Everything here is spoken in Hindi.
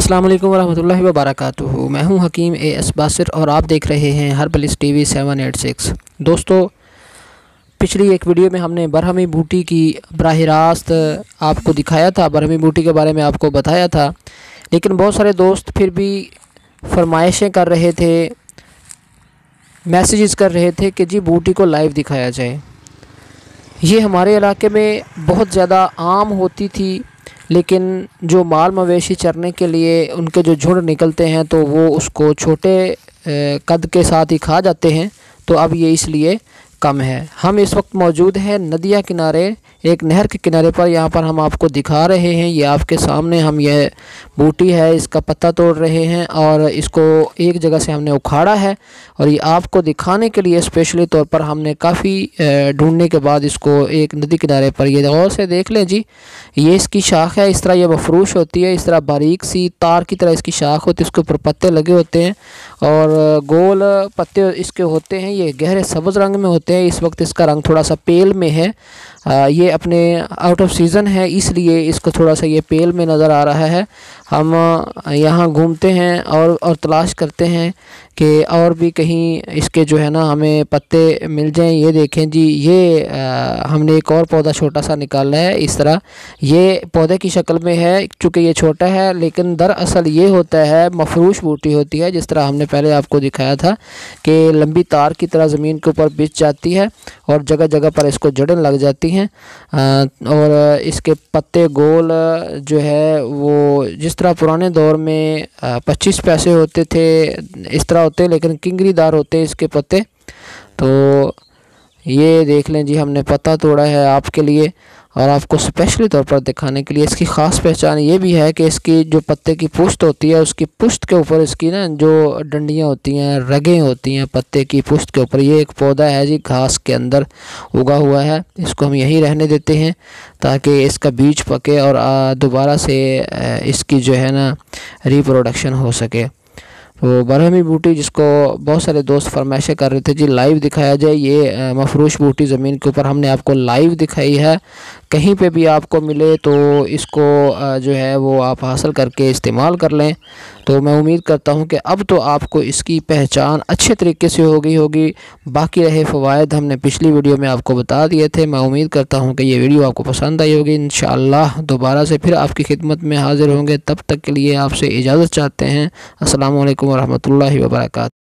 अस्सलाम वालेकुम वरहमतुल्लाहि वबरकातुहू। मैं हूं हकीम एस बासिर और आप देख रहे हैं हर्बलिस्ट टीवी 786। दोस्तों, पिछली एक वीडियो में हमने बरहमी बूटी की बराह रास्त आपको दिखाया था, बरहमी बूटी के बारे में आपको बताया था, लेकिन बहुत सारे दोस्त फिर भी फरमाइशें कर रहे थे, मैसेजेस कर रहे थे कि जी बूटी को लाइव दिखाया जाए। ये हमारे इलाके में बहुत ज़्यादा आम होती थी, लेकिन जो माल मवेशी चरने के लिए उनके जो झुंड निकलते हैं तो वो उसको छोटे कद के साथ ही खा जाते हैं, तो अब ये इसलिए कम है। हम इस वक्त मौजूद हैं नदिया किनारे, एक नहर के किनारे पर। यहाँ पर हम आपको दिखा रहे हैं, ये आपके सामने हम ये बूटी है, इसका पत्ता तोड़ रहे हैं और इसको एक जगह से हमने उखाड़ा है और ये आपको दिखाने के लिए स्पेशली तौर पर हमने काफ़ी ढूंढने के बाद इसको एक नदी किनारे पर, ये गौर से देख लें जी, ये इसकी शाख है। इस तरह ये मफरूश होती है, इस तरह बारीक सी तार की तरह इसकी शाख होती है, इसके ऊपर पत्ते लगे होते हैं और गोल पत्ते इसके होते हैं। ये गहरे सब्ज़ रंग में होते हैं। इस वक्त इसका रंग थोड़ा सा पेल में है। ये अपने आउट ऑफ सीज़न है, इसलिए इसको थोड़ा सा ये पेल में नज़र आ रहा है। हम यहाँ घूमते हैं और तलाश करते हैं कि और भी कहीं इसके जो है ना हमें पत्ते मिल जाएं। ये देखें जी, ये हमने एक और पौधा छोटा सा निकाला है। इस तरह ये पौधे की शक्ल में है, चूँकि ये छोटा है, लेकिन दरअसल ये होता है मफरूश बूटी होती है। जिस तरह हमने पहले आपको दिखाया था कि लंबी तार की तरह ज़मीन के ऊपर बिछ जाती है और जगह जगह पर इसको जड़ें लग जाती हैं और इसके पत्ते गोल जो है वो जिस तरह पुराने दौर में 25 पैसे होते थे इस तरह होते हैं, लेकिन किंगरीदार होते हैं इसके पत्ते। तो ये देख लें जी, हमने पत्ता तोड़ा है आपके लिए और आपको स्पेशली तौर पर दिखाने के लिए। इसकी ख़ास पहचान ये भी है कि इसकी जो पत्ते की पुष्ट होती है, उसकी पुष्ट के ऊपर इसकी ना जो डंडियाँ होती हैं, रगें होती हैं पत्ते की पुष्ट के ऊपर। ये एक पौधा है जी, घास के अंदर उगा हुआ है। इसको हम यहीं रहने देते हैं ताकि इसका बीज पके और दोबारा से इसकी जो है ना रिप्रोडक्शन हो सके। तो बरहमी बूटी जिसको बहुत सारे दोस्त फरमाइशें कर रहे थे जी लाइव दिखाया जाए, ये मफरूश बूटी ज़मीन के ऊपर हमने आपको लाइव दिखाई है। कहीं पे भी आपको मिले तो इसको जो है वो आप हासिल करके इस्तेमाल कर लें। तो मैं उम्मीद करता हूं कि अब तो आपको इसकी पहचान अच्छे तरीके से हो गई होगी। बाकी रहे फ़वाइद हमने पिछली वीडियो में आपको बता दिए थे। मैं उम्मीद करता हूं कि ये वीडियो आपको पसंद आई होगी। इंशाअल्लाह दोबारा से फिर आपकी खिदमत में हाज़िर होंगे। तब तक के लिए आपसे इजाज़त चाहते हैं। अस्सलामु अलैकुम वरहमतुल्लाहि वबरकातुहू।